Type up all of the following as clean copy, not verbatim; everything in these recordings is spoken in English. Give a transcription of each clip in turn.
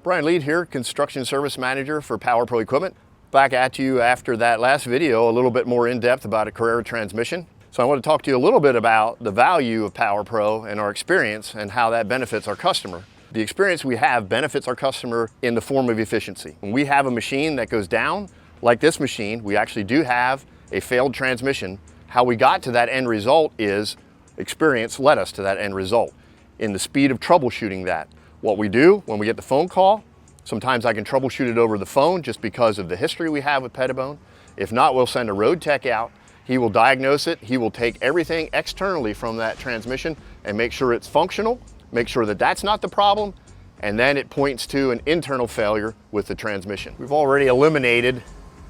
Brian Lead here, Construction Service Manager for PowerPro Equipment. Back at you after that last video, a little bit more in depth about a Carrera transmission. So I want to talk to you a little bit about the value of PowerPro and our experience and how that benefits our customer. The experience we have benefits our customer in the form of efficiency. When we have a machine that goes down, like this machine, we actually do have a failed transmission. How we got to that end result is experience led us to that end result in the speed of troubleshooting that. What we do when we get the phone call, sometimes I can troubleshoot it over the phone just because of the history we have with Pettibone. If not, we'll send a road tech out. He will diagnose it. He will take everything externally from that transmission and make sure it's functional, make sure that that's not the problem, and then it points to an internal failure with the transmission. We've already eliminated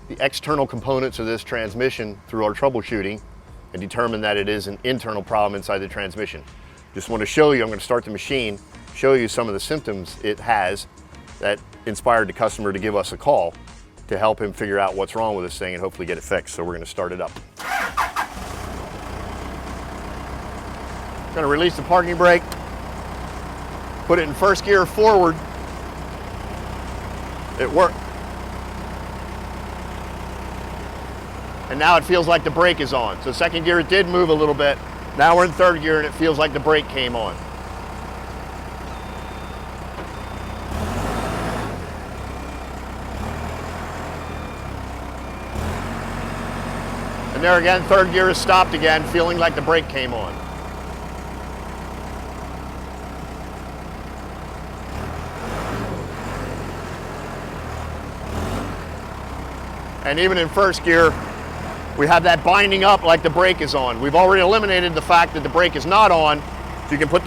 the external components of this transmission through our troubleshooting and determined that it is an internal problem inside the transmission. Just want to show you, I'm going to start the machine, show you some of the symptoms it has that inspired the customer to give us a call to help him figure out what's wrong with this thing and hopefully get it fixed. So we're going to start it up. Going to release the parking brake, put it in first gear forward. It worked. And now it feels like the brake is on. So second gear it did move a little bit. Now we're in third gear and it feels like the brake came on. And there again, third gear is stopped again, feeling like the brake came on. And even in first gear, we have that binding up like the brake is on. We've already eliminated the fact that the brake is not on. So you can put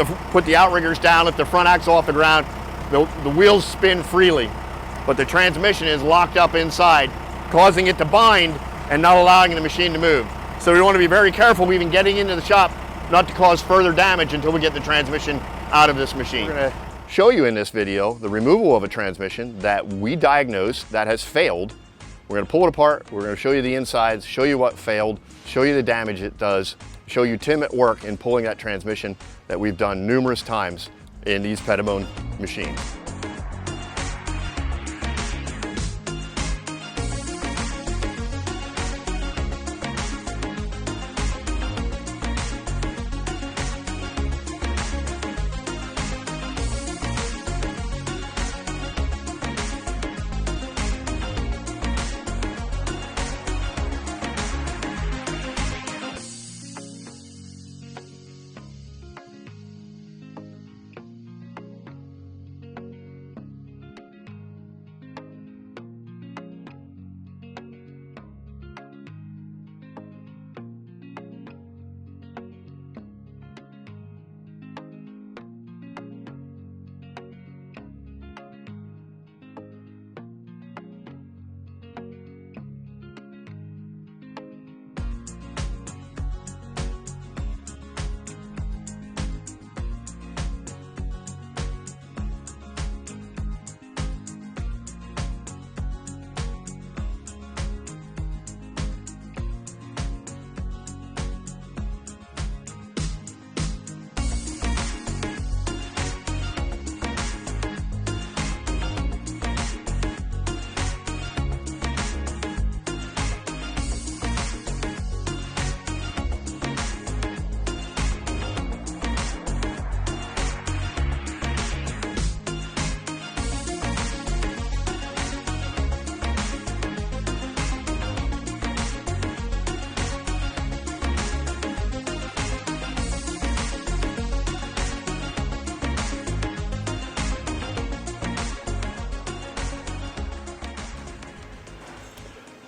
the outriggers down, lift the front axle off the ground, the wheels spin freely. But the transmission is locked up inside, causing it to bind and not allowing the machine to move. So we want to be very careful even getting into the shop not to cause further damage until we get the transmission out of this machine. We're going to show you in this video the removal of a transmission that we diagnosed that has failed. We're going to pull it apart, we're going to show you the insides, show you what failed, show you the damage it does, show you Tim at work in pulling that transmission that we've done numerous times in these Pettibone machines.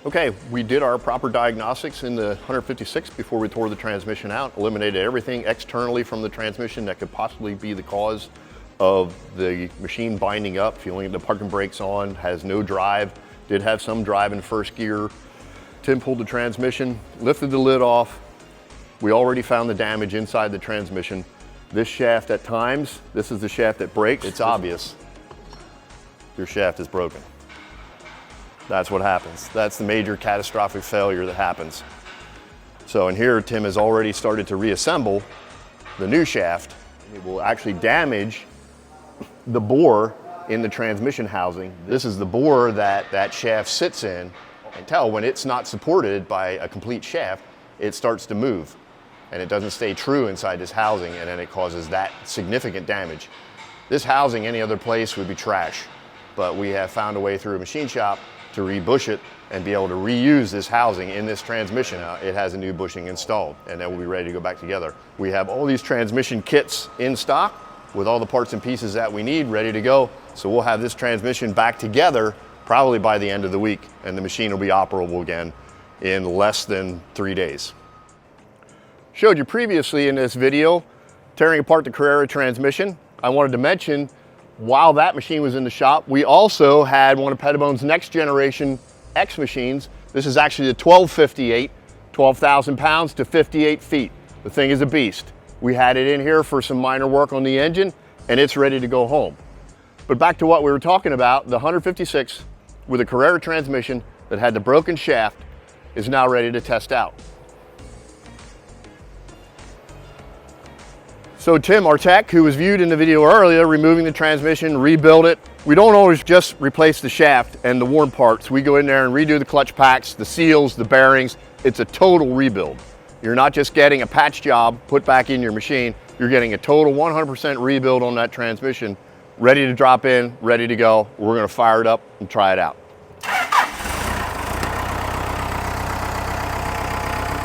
Okay, we did our proper diagnostics in the 156 before we tore the transmission out, eliminated everything externally from the transmission that could possibly be the cause of the machine binding up, feeling the parking brakes on, has no drive, did have some drive in first gear. Tim pulled the transmission, lifted the lid off. We already found the damage inside the transmission. This shaft at times, this is the shaft that breaks. It's obvious your shaft is broken. That's what happens. That's the major catastrophic failure that happens. So in here, Tim has already started to reassemble the new shaft. It will actually damage the bore in the transmission housing. This is the bore that that shaft sits in. And tell when it's not supported by a complete shaft, it starts to move and it doesn't stay true inside this housing, and then it causes that significant damage. This housing any other place would be trash, but we have found a way through a machine shop to rebush it and be able to reuse this housing in this transmission. It has a new bushing installed, and then we'll be ready to go back together. We have all these transmission kits in stock with all the parts and pieces that we need ready to go. So we'll have this transmission back together probably by the end of the week, and the machine will be operable again in less than 3 days. Showed you previously in this video tearing apart the Carrera transmission. I wanted to mention, while that machine was in the shop, we also had one of Pettibone's next generation X machines. This is actually the 1258, 12,000 pounds to 58 feet. The thing is a beast. We had it in here for some minor work on the engine, and it's ready to go home. But back to what we were talking about, the 156 with a Carrera transmission that had the broken shaft is now ready to test out. So Tim, our tech, who was viewed in the video earlier, removing the transmission, rebuild it. We don't always just replace the shaft and the worn parts. We go in there and redo the clutch packs, the seals, the bearings. It's a total rebuild. You're not just getting a patch job put back in your machine, you're getting a total 100% rebuild on that transmission, ready to drop in, ready to go. We're gonna fire it up and try it out.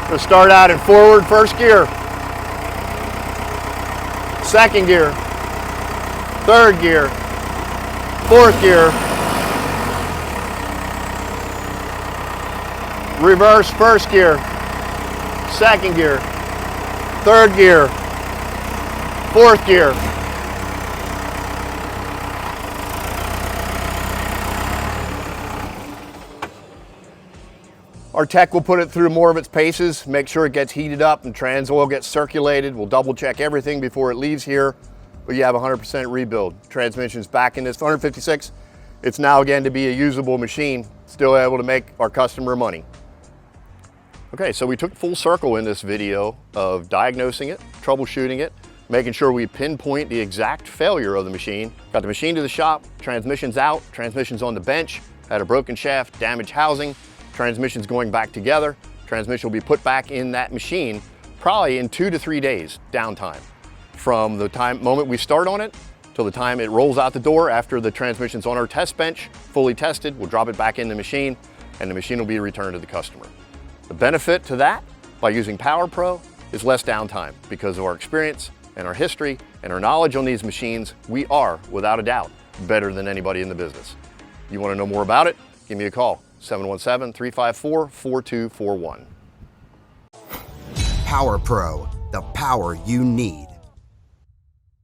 Gonna start out in forward first gear. Second gear, third gear, fourth gear, reverse first gear, second gear, third gear, fourth gear. Our tech will put it through more of its paces, make sure it gets heated up and trans oil gets circulated. We'll double check everything before it leaves here, but you have 100% rebuild. Transmission's back in this 156. It's now again to be a usable machine, still able to make our customer money. Okay, so we took full circle in this video of diagnosing it, troubleshooting it, making sure we pinpoint the exact failure of the machine. Got the machine to the shop, transmission's out, transmission's on the bench, had a broken shaft, damaged housing. Transmission's going back together. Transmission will be put back in that machine probably in 2 to 3 days downtime. From the moment we start on it till the time it rolls out the door after the transmission's on our test bench, fully tested, we'll drop it back in the machine and the machine will be returned to the customer. The benefit to that by using PowerPro is less downtime because of our experience and our history and our knowledge on these machines. We are, without a doubt, better than anybody in the business. You want to know more about it? Give me a call. 717-354-4241. PowerPro, the power you need.